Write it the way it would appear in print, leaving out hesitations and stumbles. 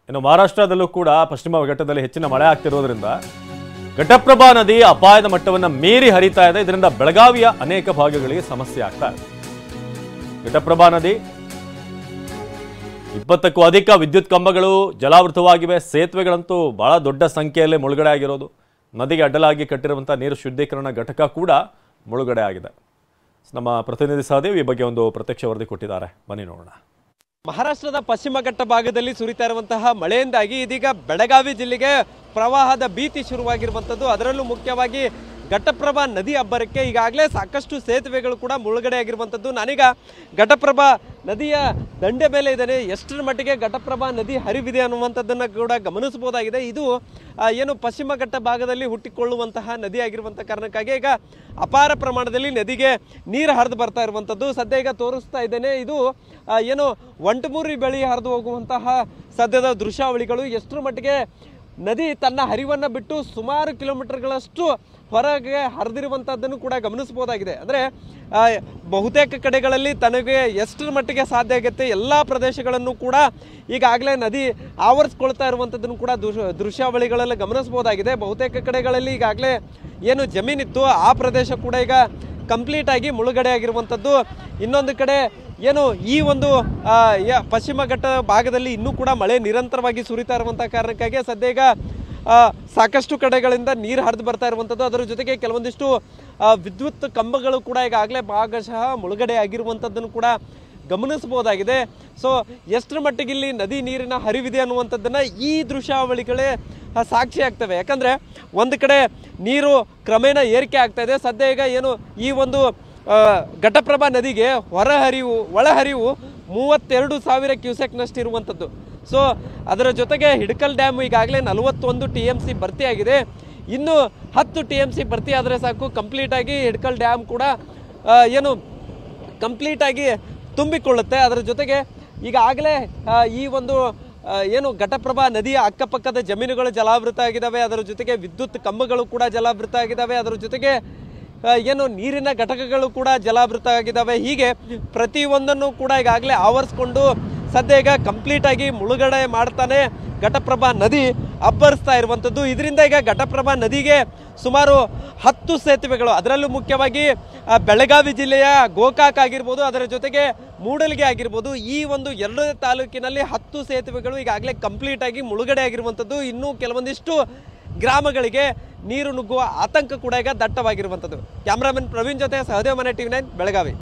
ಇನ್ನು ಮಹಾರಾಷ್ಟ್ರದಲ್ಲೂ ಕೂಡ ಪಶ್ಚಿಮ ಘಟ್ಟದಲ್ಲಿ ಹೆಚ್ಚಿನ ಮಳೆ ಆಗ್ತಿರೋದ್ರಿಂದ ಘಟಪ್ರಭಾ ನದಿ ಅಪಾಯದ ಮಟ್ಟವನ್ನು ಮೀರಿ ಹರಿತಾ ಇದೆ. ಇದರಿಂದ ಬೆಳಗಾವಿಯ ಅನೇಕ ಭಾಗಗಳಿಗೆ ಸಮಸ್ಯೆ ಆಗ್ತಾ ಇದೆ. ಘಟಪ್ರಭಾ ನದಿ 20ಕ್ಕೂ ಅಧಿಕ ವಿದ್ಯುತ್ ಕಂಬಗಳು ಜಲಾವೃತವಾಗಿವೆ. ಸೇತುವೆಗಳಂತೂ ಬಹಳ ದೊಡ್ಡ ಸಂಖ್ಯೆಯಲ್ಲಿ ಮುಳುಗಡೆ ಆಗಿರೋದು. ನದಿಗೆ ಅಡ್ಡಲಾಗಿ ಕಟ್ಟಿರುವಂತಹ ನೀರು ಶುದ್ಧೀಕರಣ ಘಟಕ ಕೂಡ ಮುಳುಗಡೆ ಆಗಿದೆ. ನಮ್ಮ ಪ್ರತಿನಿಧಿ ಸಹದೇವ್ ಈ ಬಗ್ಗೆ ಒಂದು ಪ್ರತ್ಯಕ್ಷ ವರದಿ ಕೊಟ್ಟಿದ್ದಾರೆ, ಬನ್ನಿ ನೋಡೋಣ. ಮಹಾರಾಷ್ಟ್ರದ ಪಶ್ಚಿಮ ಘಟ್ಟ ಭಾಗದಲ್ಲಿ ಸುರಿತಾ ಇರುವಂತಹ ಮಳೆಯಿಂದಾಗಿ ಇದೀಗ ಬೆಳಗಾವಿ ಜಿಲ್ಲೆಗೆ ಪ್ರವಾಹದ ಭೀತಿ ಶುರುವಾಗಿರುವಂಥದ್ದು. ಅದರಲ್ಲೂ ಮುಖ್ಯವಾಗಿ ಘಟಪ್ರಭಾ ನದಿ ಅಬ್ಬರಕ್ಕೆ ಈಗಾಗಲೇ ಸಾಕಷ್ಟು ಸೇತುವೆಗಳು ಕೂಡ ಮುಳುಗಡೆ ಆಗಿರುವಂಥದ್ದು. ನಾನೀಗ ಘಟಪ್ರಭಾ ನದಿಯ ದಂಡೆ ಮೇಲೆ ಇದ್ದೇನೆ. ಎಷ್ಟರ ಮಟ್ಟಿಗೆ ಘಟಪ್ರಭಾ ನದಿ ಹರಿವಿದೆ ಅನ್ನುವಂಥದ್ದನ್ನು ಕೂಡ ಗಮನಿಸಬಹುದಾಗಿದೆ. ಇದು ಏನು ಪಶ್ಚಿಮ ಘಟ್ಟ ಭಾಗದಲ್ಲಿ ಹುಟ್ಟಿಕೊಳ್ಳುವಂತಹ ನದಿ ಆಗಿರುವಂಥ ಕಾರಣಕ್ಕಾಗಿ ಈಗ ಅಪಾರ ಪ್ರಮಾಣದಲ್ಲಿ ನದಿಗೆ ನೀರು ಹರಿದು ಬರ್ತಾ ಇರುವಂಥದ್ದು. ಸದ್ಯ ಈಗ ತೋರಿಸ್ತಾ ಇದ್ದೇನೆ, ಇದು ಏನು ಒಂಟಮೂರಿ ಬಳಿ ಹರಿದು ಹೋಗುವಂತಹ ಸದ್ಯದ ದೃಶ್ಯಾವಳಿಗಳು. ಎಷ್ಟರ ಮಟ್ಟಿಗೆ ನದಿ ತನ್ನ ಹರಿವನ್ನು ಬಿಟ್ಟು ಸುಮಾರು ಕಿಲೋಮೀಟರ್ಗಳಷ್ಟು ಹೊರಗೆ ಹರಿದಿರುವಂಥದ್ದನ್ನು ಕೂಡ ಗಮನಿಸಬಹುದಾಗಿದೆ. ಅಂದರೆ ಬಹುತೇಕ ಕಡೆಗಳಲ್ಲಿ ತನಗೆ ಎಷ್ಟರ ಮಟ್ಟಿಗೆ ಸಾಧ್ಯ ಆಗುತ್ತೆ ಎಲ್ಲ ಪ್ರದೇಶಗಳನ್ನು ಕೂಡ ಈಗಾಗಲೇ ನದಿ ಆವರಿಸ್ಕೊಳ್ತಾ ಇರುವಂಥದ್ದನ್ನು ಕೂಡ ದೃಶ್ಯಾವಳಿಗಳಲ್ಲಿ ಗಮನಿಸಬಹುದಾಗಿದೆ. ಬಹುತೇಕ ಕಡೆಗಳಲ್ಲಿ ಈಗಾಗಲೇ ಏನು ಜಮೀನಿತ್ತು ಆ ಪ್ರದೇಶ ಕೂಡ ಈಗ ಕಂಪ್ಲೀಟ್ ಆಗಿ ಮುಳುಗಡೆ ಆಗಿರುವಂಥದ್ದು. ಇನ್ನೊಂದು ಕಡೆ ಏನು ಈ ಒಂದು ಪಶ್ಚಿಮ ಘಟ್ಟ ಭಾಗದಲ್ಲಿ ಇನ್ನೂ ಕೂಡ ಮಳೆ ನಿರಂತರವಾಗಿ ಸುರಿತಾ ಇರುವಂಥ ಕಾರಣಕ್ಕಾಗಿ ಸದ್ಯ ಈಗ ಸಾಕಷ್ಟು ಕಡೆಗಳಿಂದ ನೀರು ಹರಿದು ಬರ್ತಾ ಇರುವಂಥದ್ದು. ಅದರ ಜೊತೆಗೆ ಕೆಲವೊಂದಿಷ್ಟು ವಿದ್ಯುತ್ ಕಂಬಗಳು ಕೂಡ ಈಗಾಗಲೇ ಭಾಗಶಃ ಮುಳುಗಡೆ ಆಗಿರುವಂಥದ್ದನ್ನು ಕೂಡ ಗಮನಿಸಬಹುದಾಗಿದೆ. ಸೊ ಎಷ್ಟರ ಮಟ್ಟಿಗೆ ಇಲ್ಲಿ ನದಿ ನೀರಿನ ಹರಿವಿದೆ ಅನ್ನುವಂಥದ್ದನ್ನು ಈ ದೃಶ್ಯಾವಳಿಗಳೇ ಸಾಕ್ಷಿ ಆಗ್ತವೆ. ಯಾಕಂದರೆ ಒಂದು ಕಡೆ ನೀರು ಕ್ರಮೇಣ ಏರಿಕೆ ಆಗ್ತಾ ಇದೆ. ಸದ್ಯ ಈಗ ಏನು ಈ ಒಂದು ಘಟಪ್ರಭಾ ನದಿಗೆ ಒಳಹರಿವು 32,000 ಕ್ಯೂಸೆಕ್ನಷ್ಟು ಇರುವಂಥದ್ದು. ಸೊ ಅದರ ಜೊತೆಗೆ ಹಿಡಕಲ್ ಡ್ಯಾಮ್ ಈಗಾಗಲೇ 41 TMC ಭರ್ತಿಯಾಗಿದೆ. ಇನ್ನು 10 TMC ಭರ್ತಿ ಆದರೆ ಸಾಕು, ಕಂಪ್ಲೀಟಾಗಿ ಹಿಡಕಲ್ ಡ್ಯಾಮ್ ಕೂಡ ಏನು ಕಂಪ್ಲೀಟಾಗಿ ತುಂಬಿಕೊಳ್ಳುತ್ತೆ. ಅದರ ಜೊತೆಗೆ ಈಗಾಗಲೇ ಈ ಒಂದು ಏನು ಘಟಪ್ರಭಾ ನದಿಯ ಅಕ್ಕಪಕ್ಕದ ಜಮೀನುಗಳು ಜಲಾವೃತ ಆಗಿದ್ದಾವೆ. ಅದರ ಜೊತೆಗೆ ವಿದ್ಯುತ್ ಕಂಬಗಳು ಕೂಡ ಜಲಾವೃತ ಆಗಿದ್ದಾವೆ. ಅದರ ಜೊತೆಗೆ ಏನು ನೀರಿನ ಘಟಕಗಳು ಕೂಡ ಜಲಾವೃತ ಆಗಿದ್ದಾವೆ. ಹೀಗೆ ಪ್ರತಿಯೊಂದನ್ನು ಕೂಡ ಈಗಾಗಲೇ ಆವರಿಸ್ಕೊಂಡು ಸದ್ಯ ಈಗ ಕಂಪ್ಲೀಟಾಗಿ ಮುಳುಗಡೆ ಮಾಡ್ತಾನೆ ಘಟಪ್ರಭಾ ನದಿ ಅಬ್ಬರಿಸ್ತಾ ಇರುವಂಥದ್ದು. ಇದರಿಂದ ಈಗ ಘಟಪ್ರಭಾ ನದಿಗೆ ಸುಮಾರು 10 ಸೇತುವೆಗಳು, ಅದರಲ್ಲೂ ಮುಖ್ಯವಾಗಿ ಬೆಳಗಾವಿ ಜಿಲ್ಲೆಯ ಗೋಕಾಕ್ ಆಗಿರ್ಬೋದು, ಅದರ ಜೊತೆಗೆ ಮೂಡಲ್ಗೆ ಆಗಿರ್ಬೋದು, ಈ ಒಂದು 2 ತಾಲೂಕಿನಲ್ಲಿ 10 ಸೇತುವೆಗಳು ಈಗಾಗಲೇ ಕಂಪ್ಲೀಟಾಗಿ ಮುಳುಗಡೆ ಆಗಿರುವಂಥದ್ದು. ಇನ್ನೂ ಕೆಲವೊಂದಿಷ್ಟು ಗ್ರಾಮಗಳಿಗೆ ನೀರು ನುಗ್ಗುವ ಆತಂಕ ಕೂಡ ಈಗ ದಟ್ಟವಾಗಿರುವಂಥದ್ದು. ಕ್ಯಾಮ್ರಾಮನ್ ಪ್ರವೀಣ್ ಜೊತೆ ಸಹದೇವ್ ಮನೆ TV9 ಬೆಳಗಾವಿ.